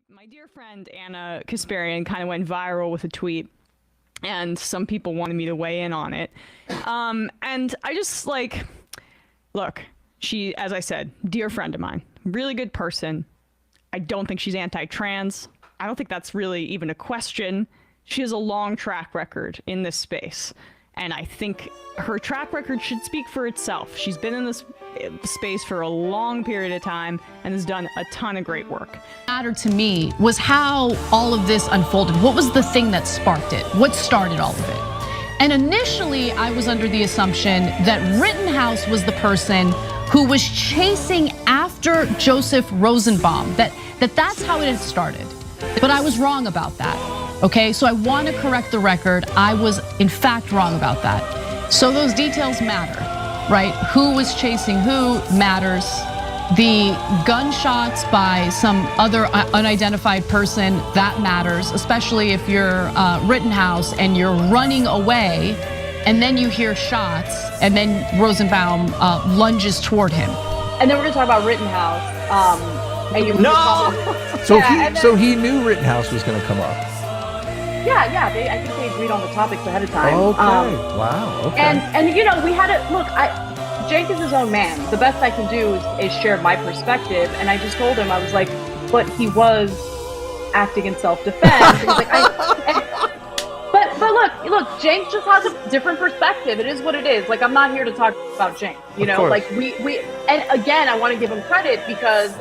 My dear friend Anna Kasparian kind of went viral with a tweet, and some people wanted me to weigh in on it. And I just look, she, as I said, dear friend of mine, really good person. I don't think she's anti-trans. I don't think that's really even a question. She has a long track record in this space, and I think her track record should speak for itself. She's been in this space for a long period of time and has done a ton of great work. What mattered to me was how all of this unfolded. What was the thing that sparked it? What started all of it? And initially, I was under the assumption that Rittenhouse was the person who was chasing after Joseph Rosenbaum, that's how it had started. But I was wrong about that, okay? So I want to correct the record. I was, in fact, wrong about that. So those details matter, right? Who was chasing who matters. The gunshots by some other unidentified person, that matters, especially if you're Rittenhouse and you're running away and then you hear shots and then Rosenbaum lunges toward him. And then we're going to talk about Rittenhouse. And you So he knew Rittenhouse was going to come up. Yeah. I think they agreed on the topics ahead of time. Okay. Wow. Okay. And you know, we had to look. Jake is his own man. The best I can do is share my perspective. And I just told him, I was like, but he was acting in self-defense. He's like, but look, Jake just has a different perspective. It is what it is. Like, I'm not here to talk about Jake. You know, like we and again, I want to give him credit because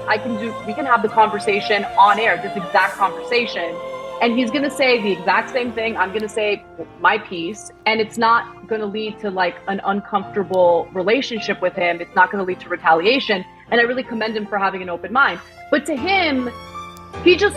we can have the conversation on air, this exact conversation. And he's going to say the exact same thing. I'm going to say my piece. And it's not going to lead to like an uncomfortable relationship with him. It's not going to lead to retaliation. And I really commend him for having an open mind. But to him, he just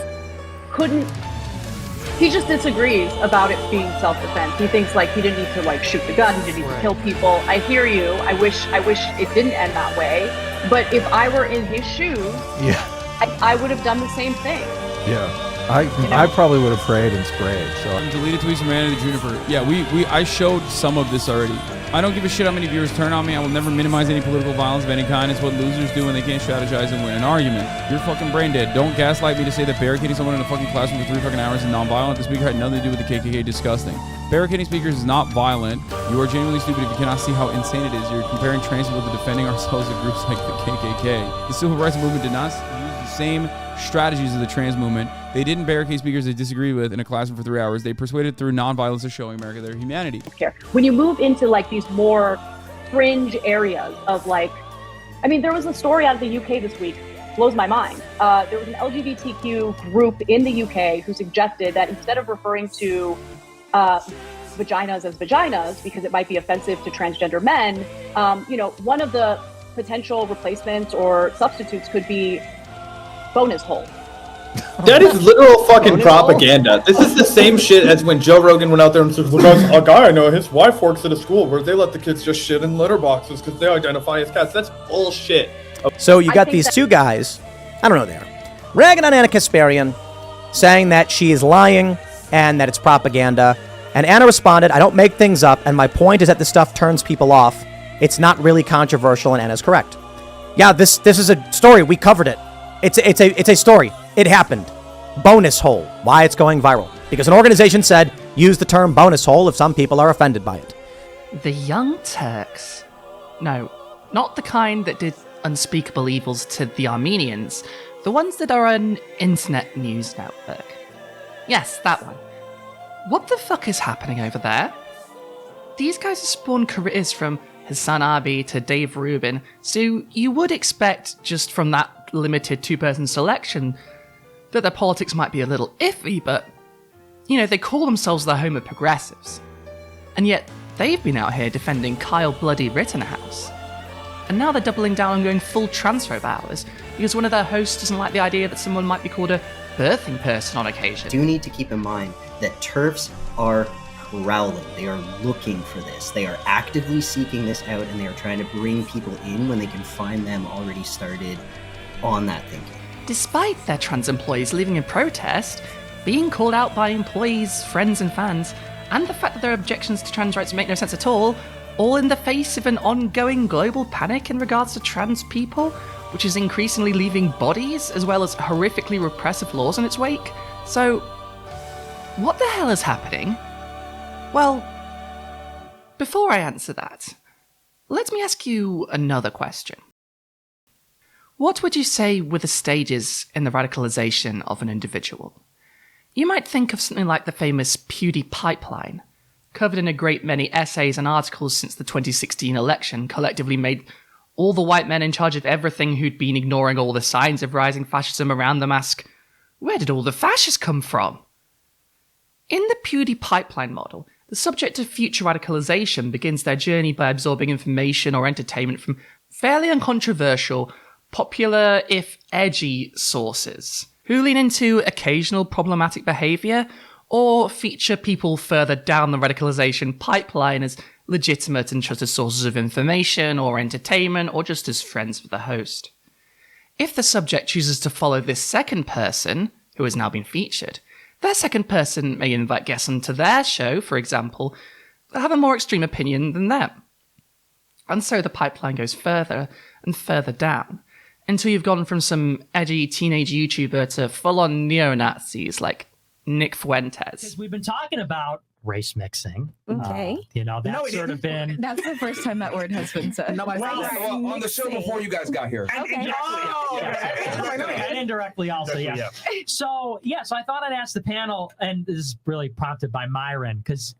disagrees about it being self-defense. He thinks like he didn't need to like shoot the gun. He didn't need to kill people. I hear you. I wish it didn't end that way. But if I were in his shoes, I would have done the same thing. Yeah. I probably would have prayed and sprayed. So deleted tweets from Anna the Juniper. Yeah, I showed some of this already. I don't give a shit how many viewers turn on me. I will never minimize any political violence of any kind. It's what losers do when they can't strategize and win an argument. You're fucking brain dead. Don't gaslight me to say that barricading someone in a fucking classroom for 3 fucking hours is non-violent. The speaker had nothing to do with the KKK. Disgusting. Barricading speakers is not violent. You are genuinely stupid if you cannot see how insane it is. You're comparing trans people to defending ourselves with groups like the KKK. The civil rights movement did not use the same strategies of the trans movement. They didn't barricade speakers they disagreed with in a classroom for 3 hours. They persuaded through nonviolence of showing America their humanity. When you move into like these more fringe areas of like, I mean, there was a story out of the UK this week, blows my mind. There was an LGBTQ group in the UK who suggested that instead of referring to vaginas as vaginas because it might be offensive to transgender men, one of the potential replacements or substitutes could be bonus hole. That is literal fucking propaganda. This is the same shit as when Joe Rogan went out there and said, well, a guy I know, his wife works at a school where they let the kids just shit in litter boxes because they identify as cats. That's bullshit. So you got these two guys, I don't know there, ragging on Anna Kasparian, saying that she is lying and that it's propaganda. And Anna responded, I don't make things up, and my point is that this stuff turns people off. It's not really controversial, and Anna's correct. Yeah, this is a story. We covered it. It's a story. It happened. Bonus hole. Why it's going viral. Because an organization said, use the term bonus hole if some people are offended by it. The Young Turks. No, not the kind that did unspeakable evils to the Armenians. The ones that are an internet news network. Yes, that one. What the fuck is happening over there? These guys have spawned careers from Hassan Abi to Dave Rubin, so you would expect, just from that limited 2-person selection, that their politics might be a little iffy, but, they call themselves the home of progressives. And yet, they've been out here defending Kyle Bloody Rittenhouse. And now they're doubling down on going full transphobe hours, because one of their hosts doesn't like the idea that someone might be called a birthing person on occasion. You do need to keep in mind that TERFs are prowling. They are looking for this. They are actively seeking this out, and they are trying to bring people in when they can find them already started on that thinking. Despite their trans employees leaving in protest, being called out by employees, friends and fans, and the fact that their objections to trans rights make no sense at all in the face of an ongoing global panic in regards to trans people, which is increasingly leaving bodies as well as horrifically repressive laws in its wake. So, what the hell is happening? Well, before I answer that, let me ask you another question. What would you say were the stages in the radicalization of an individual? You might think of something like the famous Pewdie pipeline, covered in a great many essays and articles since the 2016 election, collectively made all the white men in charge of everything who'd been ignoring all the signs of rising fascism around them ask, where did all the fascists come from? In the Pewdie pipeline model, the subject of future radicalization begins their journey by absorbing information or entertainment from fairly uncontroversial, popular, if edgy, sources, who lean into occasional problematic behaviour or feature people further down the radicalization pipeline as legitimate and trusted sources of information or entertainment or just as friends with the host. If the subject chooses to follow this second person, who has now been featured, that second person may invite guests onto their show, for example, that have a more extreme opinion than them. And so the pipeline goes further and further down, until you've gone from some edgy teenage YouTuber to full-on neo-Nazis like Nick Fuentes. Because we've been talking about race mixing. Okay. That's sort of been... That's the first time that word has been said. Well, on the show before you guys got here. Okay. And indirectly also, yeah. So I thought I'd ask the panel, and this is really prompted by Myron, because,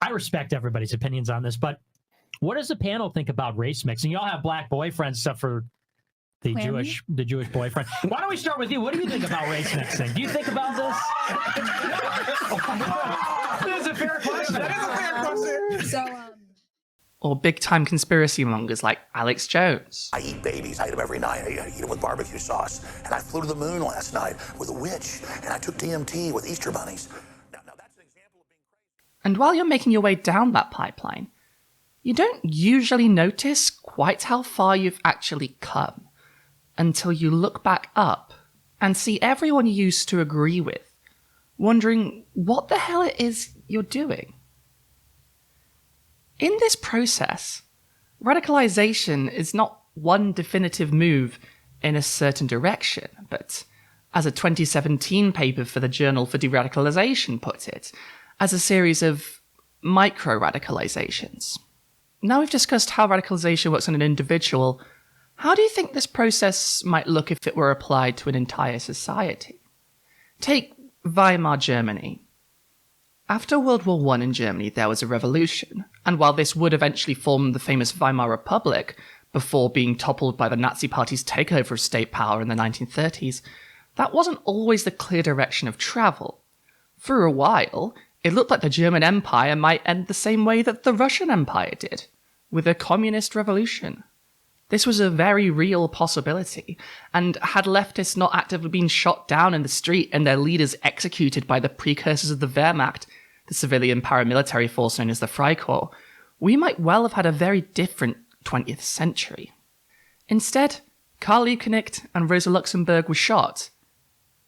I respect everybody's opinions on this, but what does the panel think about race mixing? You all have black boyfriends, except for the Jewish boyfriend. Why don't we start with you? What do you think about race mixing? Do you think about this? That's a fair question. So, Or big-time conspiracy mongers like Alex Jones. I eat babies. I eat them every night. I eat them with barbecue sauce. And I flew to the moon last night with a witch. And I took DMT with Easter bunnies. Now that's an example of being crazy. And while you're making your way down that pipeline, you don't usually notice quite how far you've actually come until you look back up and see everyone you used to agree with, wondering what the hell it is you're doing. In this process, radicalization is not one definitive move in a certain direction, but, as a 2017 paper for the Journal for Deradicalization put it, as a series of micro-radicalizations. Now we've discussed how radicalization works on an individual, how do you think this process might look if it were applied to an entire society? Take Weimar Germany. After World War I in Germany, there was a revolution, and while this would eventually form the famous Weimar Republic, before being toppled by the Nazi Party's takeover of state power in the 1930s, that wasn't always the clear direction of travel. For a while, it looked like the German Empire might end the same way that the Russian Empire did, with a communist revolution. This was a very real possibility, and had leftists not actively been shot down in the street and their leaders executed by the precursors of the Wehrmacht, the civilian paramilitary force known as the Freikorps, we might well have had a very different 20th century. Instead, Karl Liebknecht and Rosa Luxemburg were shot.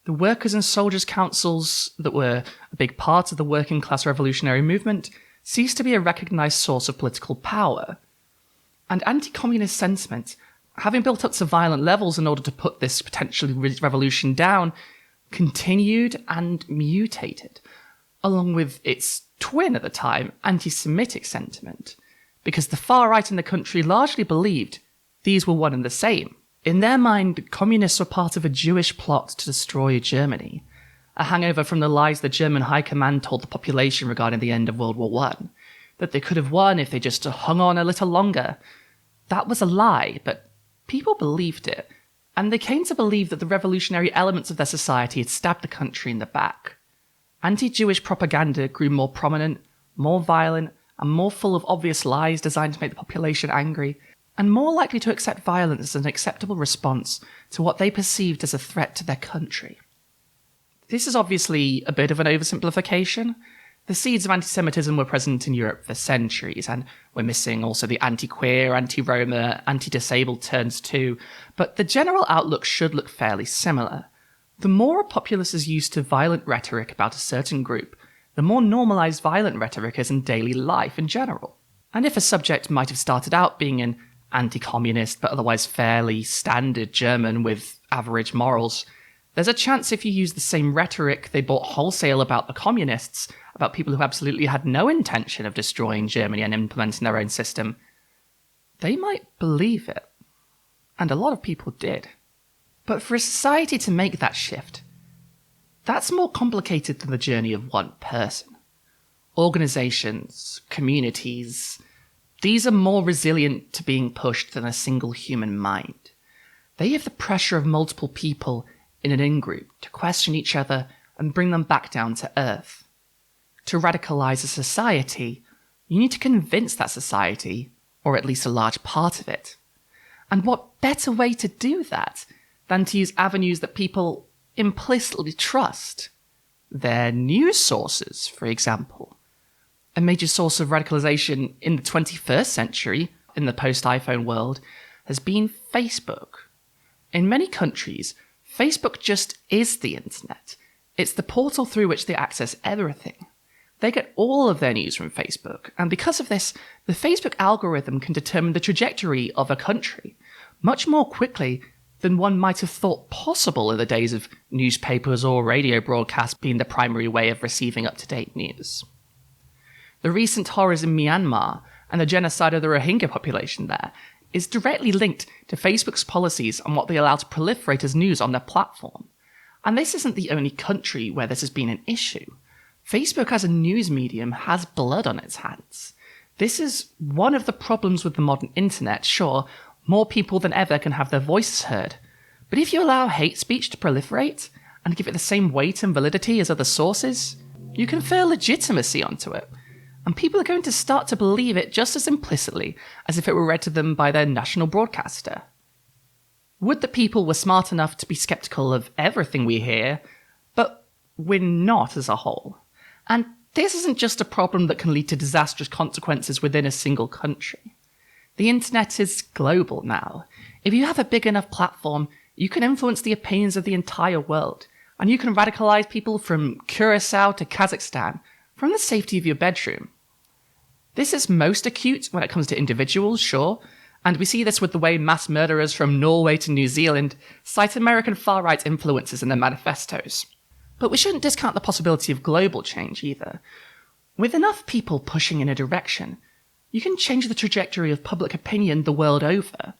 The workers' and soldiers' councils that were a big part of the working class revolutionary movement ceased to be a recognized source of political power. And anti-communist sentiment, having built up to violent levels in order to put this potentially revolution down, continued and mutated, along with its twin at the time, anti-Semitic sentiment, because the far right in the country largely believed these were one and the same. In their mind, communists were part of a Jewish plot to destroy Germany, a hangover from the lies the German High Command told the population regarding the end of World War I, that they could have won if they just hung on a little longer. That was a lie, but people believed it, and they came to believe that the revolutionary elements of their society had stabbed the country in the back. Anti-Jewish propaganda grew more prominent, more violent, and more full of obvious lies designed to make the population angry, and more likely to accept violence as an acceptable response to what they perceived as a threat to their country. This is obviously a bit of an oversimplification. The seeds of anti-Semitism were present in Europe for centuries, and we're missing also the anti-queer, anti-Roma, anti-disabled turns too, but the general outlook should look fairly similar. The more a populace is used to violent rhetoric about a certain group, the more normalized violent rhetoric is in daily life in general. And if a subject might have started out being an anti-communist, but otherwise fairly standard German with average morals, there's a chance if you use the same rhetoric they bought wholesale about the communists, about people who absolutely had no intention of destroying Germany and implementing their own system, they might believe it. And a lot of people did. But for a society to make that shift, that's more complicated than the journey of one person. Organizations, communities, these are more resilient to being pushed than a single human mind. They have the pressure of multiple people in an in-group to question each other and bring them back down to earth. To radicalize a society, you need to convince that society, or at least a large part of it. And what better way to do that than to use avenues that people implicitly trust? Their news sources, for example. A major source of radicalization in the 21st century, in the post-iPhone world, has been Facebook. In many countries, Facebook just is the internet. It's the portal through which they access everything. They get all of their news from Facebook, and because of this, the Facebook algorithm can determine the trajectory of a country much more quickly than one might have thought possible in the days of newspapers or radio broadcasts being the primary way of receiving up-to-date news. The recent horrors in Myanmar and the genocide of the Rohingya population there is directly linked to Facebook's policies on what they allow to proliferate as news on their platform. And this isn't the only country where this has been an issue. Facebook as a news medium has blood on its hands. This is one of the problems with the modern internet. Sure, more people than ever can have their voices heard. But if you allow hate speech to proliferate and give it the same weight and validity as other sources, you confer legitimacy onto it. And people are going to start to believe it just as implicitly as if it were read to them by their national broadcaster. Would that people were smart enough to be skeptical of everything we hear, but we're not as a whole. And this isn't just a problem that can lead to disastrous consequences within a single country. The internet is global now. If you have a big enough platform, you can influence the opinions of the entire world, and you can radicalize people from Curacao to Kazakhstan from the safety of your bedroom. This is most acute when it comes to individuals, sure, and we see this with the way mass murderers from Norway to New Zealand cite American far-right influences in their manifestos. But we shouldn't discount the possibility of global change either. With enough people pushing in a direction, you can change the trajectory of public opinion the world over.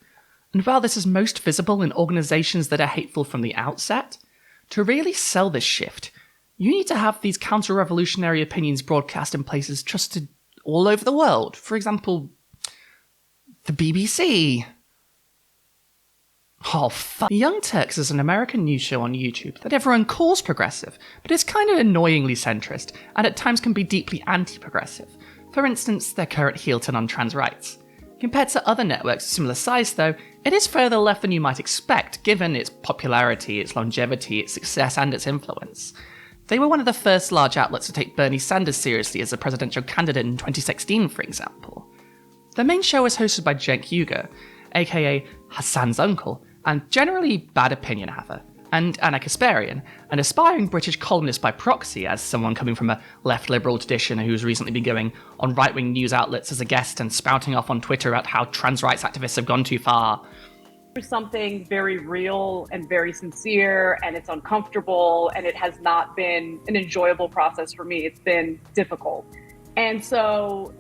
And while this is most visible in organizations that are hateful from the outset, to really sell this shift, you need to have these counter-revolutionary opinions broadcast in places trusted all over the world. For example, the BBC. Oh, fuck. Young Turks is an American news show on YouTube that everyone calls progressive, but it's kind of annoyingly centrist, and at times can be deeply anti-progressive. For instance, their current heel turn on trans rights. Compared to other networks of similar size, though, it is further left than you might expect, given its popularity, its longevity, its success, and its influence. They were one of the first large outlets to take Bernie Sanders seriously as a presidential candidate in 2016, for example. Their main show is hosted by Cenk Uygur, aka Hassan's uncle, and generally bad opinion haver, and Ana Kasparian, an aspiring British columnist by proxy as someone coming from a left liberal tradition who's recently been going on right-wing news outlets as a guest and spouting off on Twitter about how trans rights activists have gone too far. There's something very real and very sincere, and it's uncomfortable, and it has not been an enjoyable process for me. It's been difficult. And so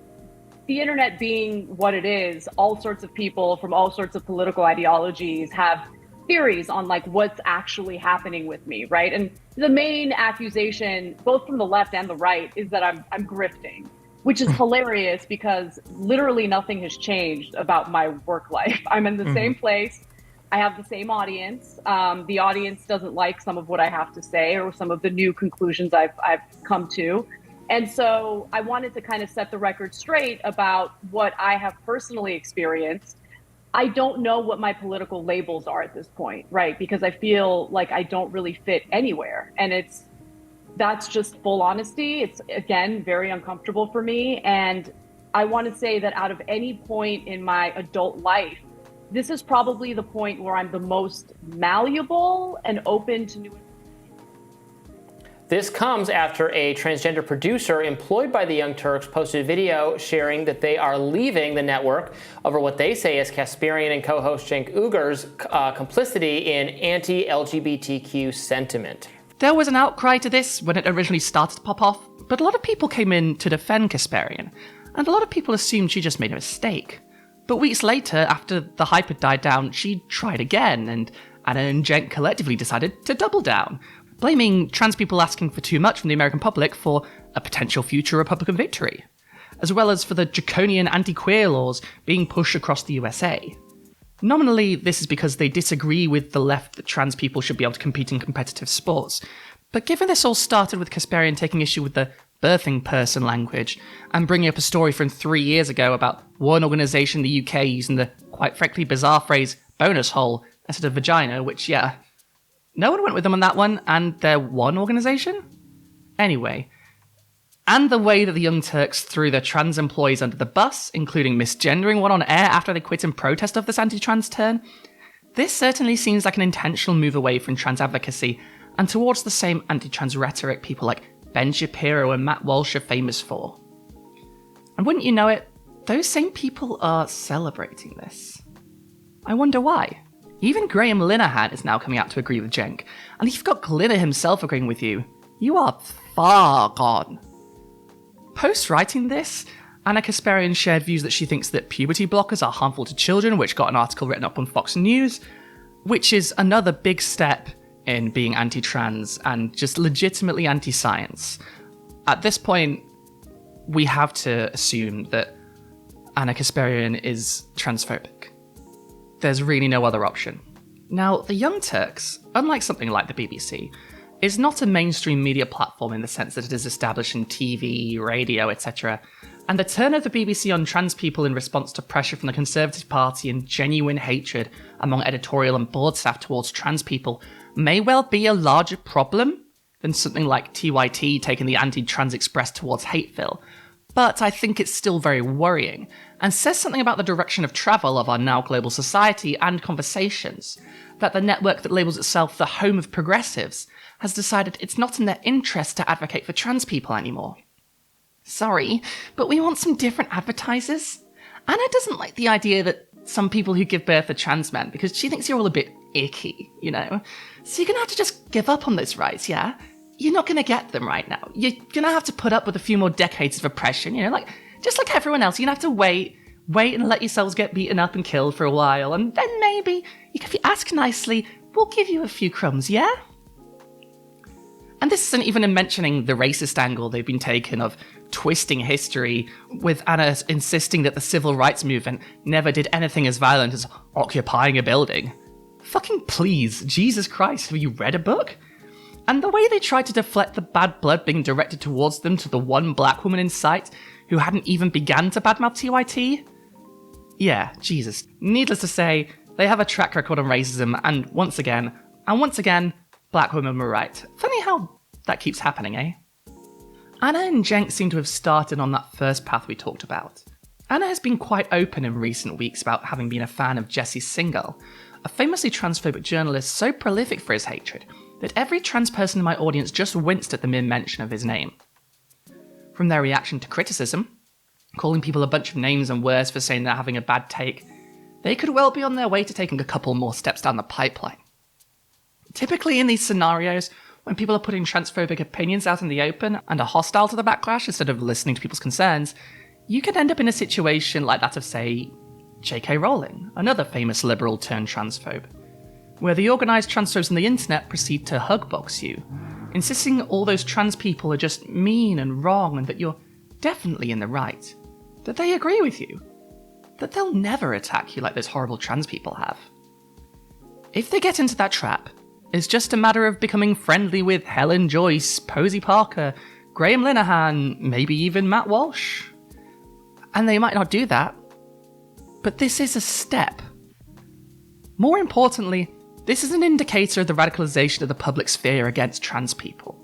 the internet being what it is, all sorts of people from all sorts of political ideologies have theories on like what's actually happening with me, right? And the main accusation, both from the left and the right, is that I'm grifting, which is hilarious because literally nothing has changed about my work life. I'm in the same place. I have the same audience. The audience doesn't like some of what I have to say or some of the new conclusions I've come to. And so I wanted to kind of set the record straight about what I have personally experienced. I don't know what my political labels are at this point, right? Because I feel like I don't really fit anywhere. And that's just full honesty. It's, again, very uncomfortable for me. And I want to say that out of any point in my adult life, this is probably the point where I'm the most malleable and open to new. This comes after a transgender producer employed by the Young Turks posted a video sharing that they are leaving the network over what they say is Kasparian and co-host Cenk Uyghur's complicity in anti-LGBTQ sentiment. There was an outcry to this when it originally started to pop off, but a lot of people came in to defend Kasparian, and a lot of people assumed she just made a mistake. But weeks later, after the hype had died down, she tried again, and Ana and Cenk collectively decided to double down, blaming trans people asking for too much from the American public for a potential future Republican victory, as well as for the draconian anti-queer laws being pushed across the USA. Nominally, this is because they disagree with the left that trans people should be able to compete in competitive sports, but given this all started with Kasparian taking issue with the birthing person language and bringing up a story from 3 years ago about one organisation in the UK using the quite frankly bizarre phrase bonus hole instead of vagina, which, yeah, no one went with them on that one, and they're one organisation? Anyway, and the way that the Young Turks threw their trans employees under the bus, including misgendering one on air after they quit in protest of this anti-trans turn, this certainly seems like an intentional move away from trans advocacy and towards the same anti-trans rhetoric people like Ben Shapiro and Matt Walsh are famous for. And wouldn't you know it, those same people are celebrating this. I wonder why. Even Graham Linehan is now coming out to agree with Cenk, and if you've got Glinner himself agreeing with you, you are far gone. Post-writing this, Ana Kasparian shared views that she thinks that puberty blockers are harmful to children, which got an article written up on Fox News, which is another big step in being anti-trans and just legitimately anti-science. At this point, we have to assume that Ana Kasparian is transphobic. There's really no other option. Now, the Young Turks, unlike something like the BBC, is not a mainstream media platform in the sense that it is established in TV, radio, etc., and the turn of the BBC on trans people in response to pressure from the Conservative Party and genuine hatred among editorial and board staff towards trans people may well be a larger problem than something like TYT taking the anti-trans express towards Hateville, but I think it's still very worrying, and says something about the direction of travel of our now global society and conversations, that the network that labels itself the home of progressives has decided it's not in their interest to advocate for trans people anymore. Sorry, but we want some different advertisers. Ana doesn't like the idea that some people who give birth are trans men because she thinks you're all a bit icky, you know? So you're gonna have to just give up on those rights, yeah? You're not gonna get them right now. You're gonna have to put up with a few more decades of oppression, you know? Like, just like everyone else, you're gonna have to wait and let yourselves get beaten up and killed for a while, and then maybe, if you ask nicely, we'll give you a few crumbs, yeah? And this isn't even mentioning the racist angle they've been taking of twisting history, with Ana insisting that the civil rights movement never did anything as violent as occupying a building. Fucking please, Jesus Christ, have you read a book? And the way they tried to deflect the bad blood being directed towards them to the one black woman in sight who hadn't even begun to badmouth TYT? Yeah, Jesus. Needless to say, they have a track record on racism, and once again, black women were right. Funny how that keeps happening, eh? Ana and Cenk seem to have started on that first path we talked about. Ana has been quite open in recent weeks about having been a fan of Jesse Singal, a famously transphobic journalist so prolific for his hatred that every trans person in my audience just winced at the mere mention of his name. From their reaction to criticism, calling people a bunch of names and words for saying they're having a bad take, they could well be on their way to taking a couple more steps down the pipeline. Typically in these scenarios, when people are putting transphobic opinions out in the open and are hostile to the backlash instead of listening to people's concerns, you can end up in a situation like that of, say, J.K. Rowling, another famous liberal turned transphobe, where the organised transphobes on the internet proceed to hugbox you, insisting all those trans people are just mean and wrong and that you're definitely in the right, that they agree with you, that they'll never attack you like those horrible trans people have. If they get into that trap, it's just a matter of becoming friendly with Helen Joyce, Posey Parker, Graham Linehan, maybe even Matt Walsh. And they might not do that, but this is a step. More importantly, this is an indicator of the radicalization of the public sphere against trans people.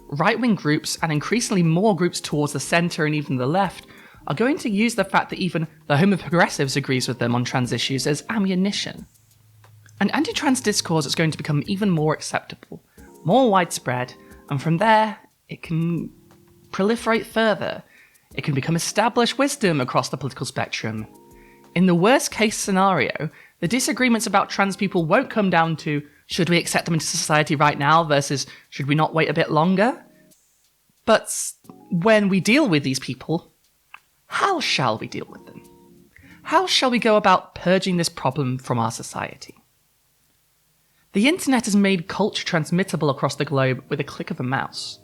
Right-wing groups, and increasingly more groups towards the centre and even the left, are going to use the fact that even the home of progressives agrees with them on trans issues as ammunition. An anti-trans discourse is going to become even more acceptable, more widespread, And from there, it can proliferate further. It can become established wisdom across the political spectrum. In the worst case scenario, the disagreements about trans people won't come down to should we accept them into society right now versus should we not wait a bit longer? But when we deal with these people, how shall we deal with them? How shall we go about purging this problem from our society? The internet has made culture transmittable across the globe with a click of a mouse.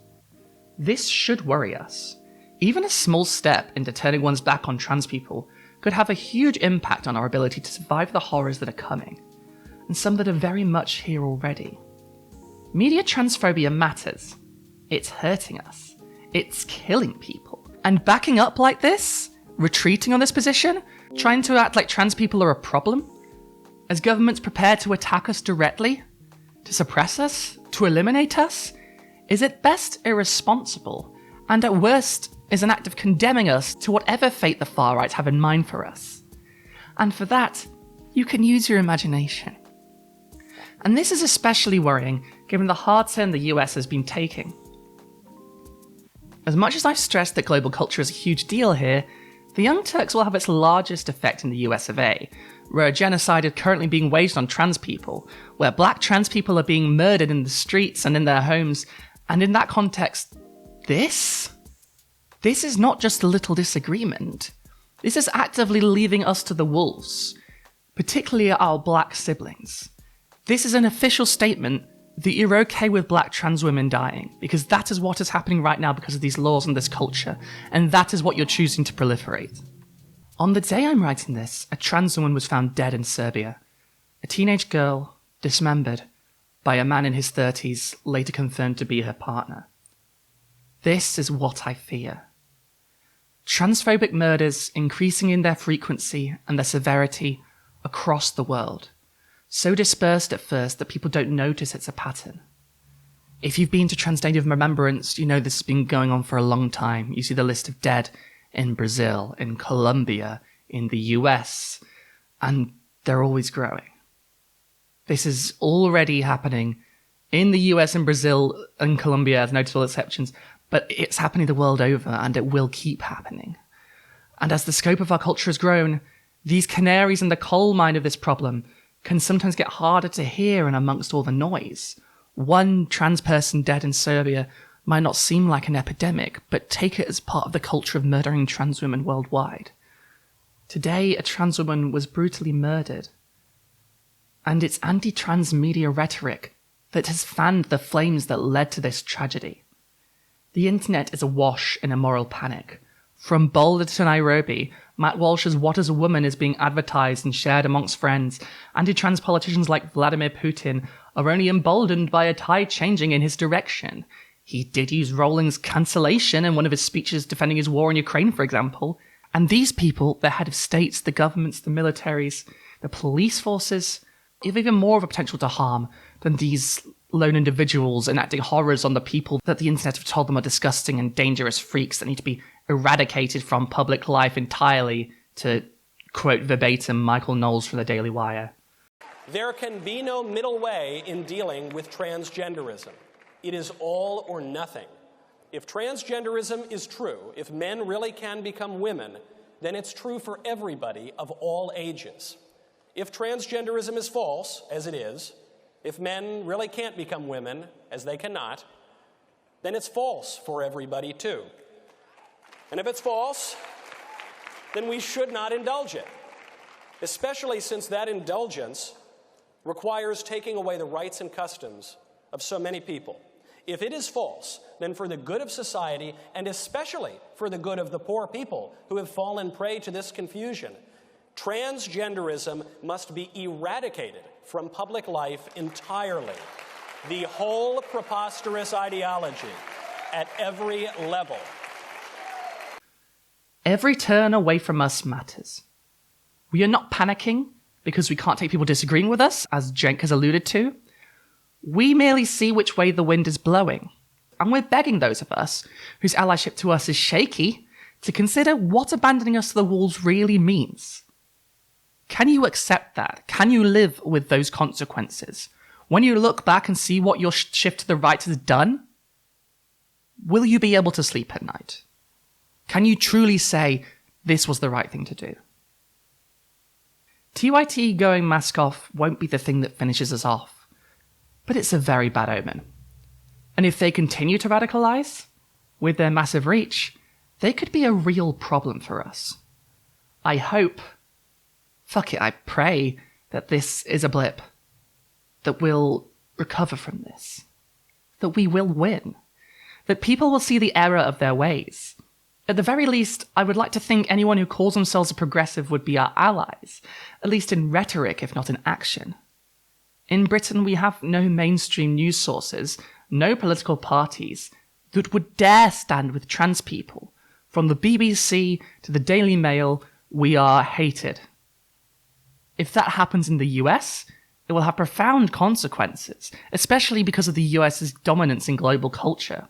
This should worry us. Even a small step into turning one's back on trans people could have a huge impact on our ability to survive the horrors that are coming, and some that are very much here already. Media transphobia matters. It's hurting us. It's killing people. And backing up like this, retreating on this position, trying to act like trans people are a problem, as governments prepare to attack us directly, to suppress us, to eliminate us, is at best irresponsible, and at worst is an act of condemning us to whatever fate the far right have in mind for us. And for that, you can use your imagination. And this is especially worrying given the hard turn the US has been taking. As much as I've stressed that global culture is a huge deal here, the Young Turks will have its largest effect in the US of A, where a genocide is currently being waged on trans people, where black trans people are being murdered in the streets and in their homes, and in that context, this is not just a little disagreement. This is actively leaving us to the wolves, particularly our black siblings. This is an official statement that you're okay with black trans women dying, because that is what is happening right now because of these laws and this culture, and that is what you're choosing to proliferate. On the day I'm writing this, a trans woman was found dead in Serbia. A teenage girl, dismembered, by a man in his 30s, later confirmed to be her partner. This is what I fear. Transphobic murders increasing in their frequency and their severity across the world. So dispersed at first that people don't notice it's a pattern. If you've been to Trans Day of Remembrance, you know this has been going on for a long time. You see the list of dead in Brazil, in Colombia, in the US, and they're always growing. This is already happening in the US and Brazil and Colombia as notable exceptions, but it's happening the world over and it will keep happening. And as the scope of our culture has grown, these canaries in the coal mine of this problem can sometimes get harder to hear in amongst all the noise. One trans person dead in Serbia might not seem like an epidemic, but take it as part of the culture of murdering trans women worldwide. Today, a trans woman was brutally murdered. And it's anti-trans media rhetoric that has fanned the flames that led to this tragedy. The internet is awash in a moral panic. From Boulder to Nairobi, Matt Walsh's What is a Woman is being advertised and shared amongst friends. Anti-trans politicians like Vladimir Putin are only emboldened by a tide changing in his direction. He did use Rowling's cancellation in one of his speeches defending his war in Ukraine, for example. And these people, the head of states, the governments, the militaries, the police forces, have even more of a potential to harm than these lone individuals enacting horrors on the people that the internet have told them are disgusting and dangerous freaks that need to be eradicated from public life entirely, to quote verbatim Michael Knowles from the Daily Wire. There can be no middle way in dealing with transgenderism. It is all or nothing. If transgenderism is true, if men really can become women, then it's true for everybody of all ages. If transgenderism is false, as it is, if men really can't become women, as they cannot, then it's false for everybody too. And if it's false, then we should not indulge it, especially since that indulgence requires taking away the rights and customs of so many people. If it is false, then for the good of society, and especially for the good of the poor people who have fallen prey to this confusion, transgenderism must be eradicated from public life entirely. The whole preposterous ideology at every level. Every turn away from us matters. We are not panicking because we can't take people disagreeing with us, as Cenk has alluded to. We merely see which way the wind is blowing. And we're begging those of us whose allyship to us is shaky to consider what abandoning us to the wolves really means. Can you accept that? Can you live with those consequences? When you look back and see what your shift to the right has done, will you be able to sleep at night? Can you truly say this was the right thing to do? TYT going mask off won't be the thing that finishes us off, but it's a very bad omen. And if they continue to radicalize, with their massive reach, they could be a real problem for us. I hope, I pray that this is a blip, that we'll recover from this, that we will win, that people will see the error of their ways. At the very least, I would like to think anyone who calls themselves a progressive would be our allies, at least in rhetoric, if not in action. In Britain, we have no mainstream news sources, no political parties that would dare stand with trans people. From the BBC to the Daily Mail, we are hated. If that happens in the US, it will have profound consequences, especially because of the US's dominance in global culture.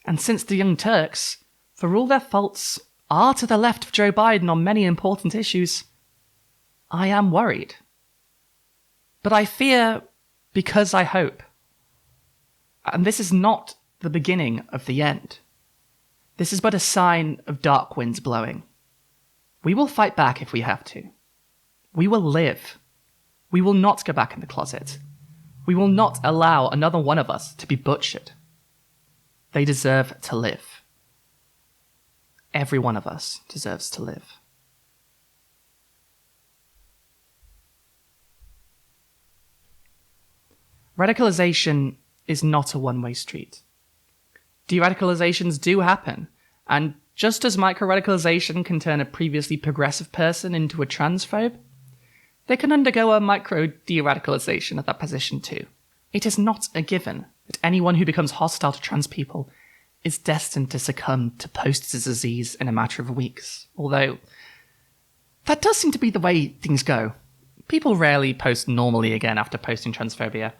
And since the Young Turks, for all their faults, are to the left of Joe Biden on many important issues, I am worried. But I fear because I hope. And this is not the beginning of the end. This is but a sign of dark winds blowing. We will fight back if we have to. We will live. We will not go back in the closet. We will not allow another one of us to be butchered. They deserve to live. Every one of us deserves to live. Radicalization is not a one-way street. De-radicalizations do happen, and just as micro-radicalization can turn a previously progressive person into a transphobe, they can undergo a micro-de-radicalization of that position too. It is not a given that anyone who becomes hostile to trans people is destined to succumb to post-disease in a matter of weeks, although that does seem to be the way things go. People rarely post normally again after posting transphobia.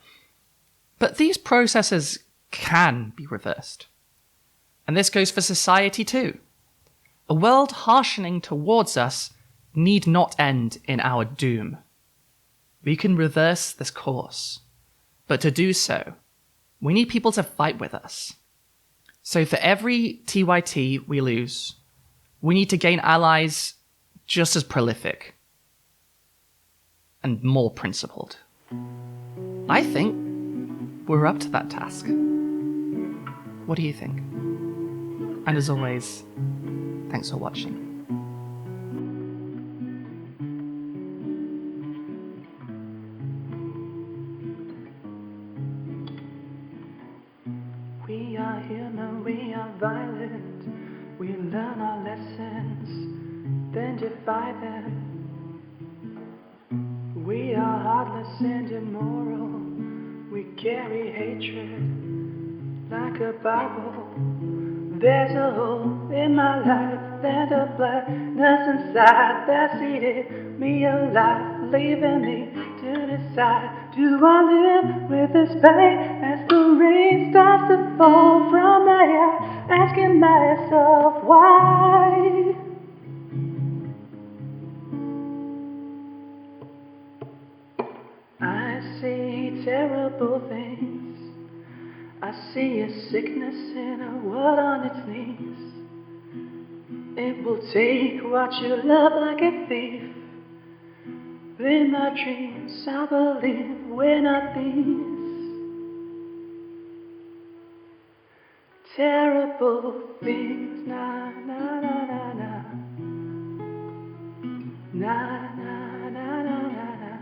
But these processes can be reversed. And this goes for society too. A world harshening towards us need not end in our doom. We can reverse this course. But to do so, we need people to fight with us. So for every TYT we lose, we need to gain allies just as prolific and more principled. I think we're up to that task. What do you think? And as always, thanks for watching. We are human, we are violent. We learn our lessons, then defy them. We are heartless and immoral. We carry hatred like a Bible. There's a hole in my life, land of blackness inside that seated me alive, leaving me to decide. Do I live with this pain as the rain starts to fall from my eye, asking myself why? I see terrible things. I see a sickness in a world on its knees. It will take what you love like a thief. But in my dreams I believe we're not these. Terrible things, na na na na na. Na na na na na na.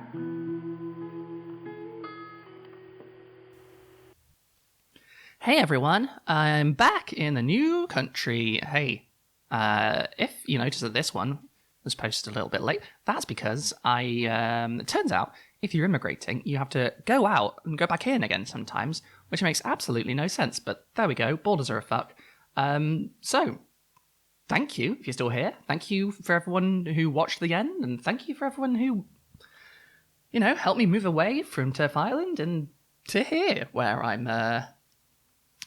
Hey everyone, I'm back in a new country. Hey, if you notice that this one was posted a little bit late, that's because it turns out if you're immigrating, you have to go out and go back in again sometimes, which makes absolutely no sense, but there we go, borders are a fuck. So, thank you if you're still here. Thank you for everyone who watched the end, and thank you for everyone who, helped me move away from Turf Island and to here, where I'm,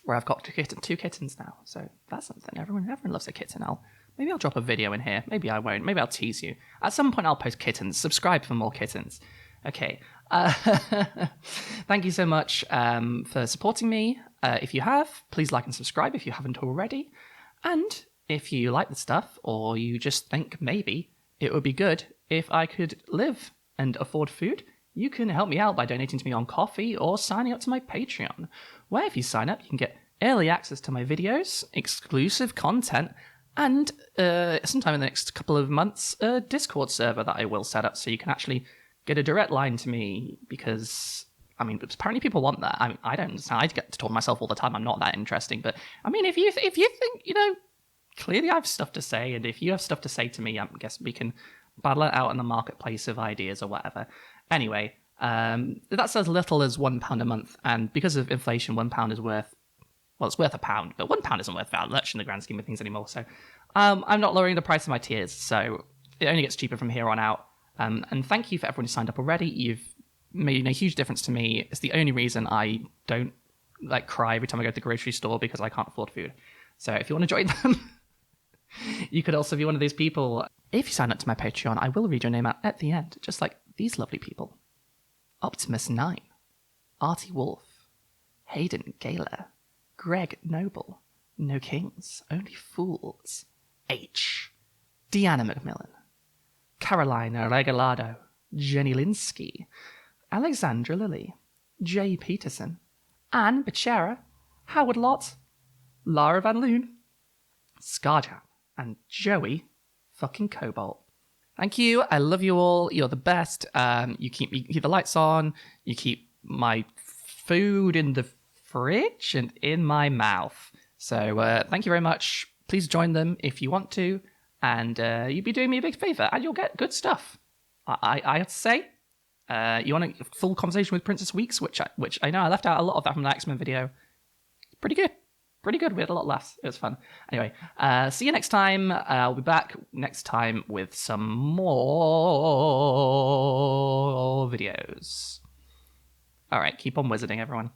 where I've got two kittens now. So that's something. Everyone loves a kitten. Maybe I'll drop a video in here. Maybe I won't. Maybe I'll tease you. At some point, I'll post kittens. Subscribe for more kittens. Okay. Thank you so much for supporting me. If you have, please like and subscribe if you haven't already. And if you like the stuff, or you just think maybe it would be good if I could live and afford food, you can help me out by donating to me on Ko-fi or signing up to my Patreon, where if you sign up, you can get early access to my videos, exclusive content, and sometime in the next couple of months, a Discord server that I will set up so you can actually get a direct line to me, because, I mean, apparently people want that. I mean, I don't understand. I get to talk to myself all the time. I'm not that interesting. But, I mean, if you think, clearly I have stuff to say, and if you have stuff to say to me, I guess we can battle it out in the marketplace of ideas or whatever. Anyway, that's as little as £1 a month, and because of inflation, £1 is worth, well, it's worth £1, but £1 isn't worth that much in the grand scheme of things anymore. So I'm not lowering the price of my tiers, so it only gets cheaper from here on out. And thank you for everyone who signed up already. You've made a huge difference to me. It's the only reason I don't cry every time I go to the grocery store because I can't afford food. So if you want to join them, you could also be one of these people. If you sign up to my Patreon, I will read your name out at the end, just like these lovely people. Optimus9, Artie Wolf, Hayden Gaylor, Greg Noble, No Kings, Only Fools, H, Deanna McMillan, Carolina Regalado, Jenny Linsky, Alexandra Lilly, Jay Peterson, Anne Becerra, Howard Lott, Lara Van Loon, Scarjam, and Joey fucking Cobalt. Thank you. I love you all. You're the best. You keep the lights on. You keep my food in the fridge and in my mouth. So thank you very much. Please join them if you want to, and you'd be doing me a big favor, and you'll get good stuff. I have to say, you want a full conversation with Princess Weeks, which I know I left out a lot of that from the X-Men video. Pretty good. Pretty good. We had a lot of laughs. It was fun. Anyway, see you next time. I'll be back next time with some more videos. All right, keep on wizarding, everyone.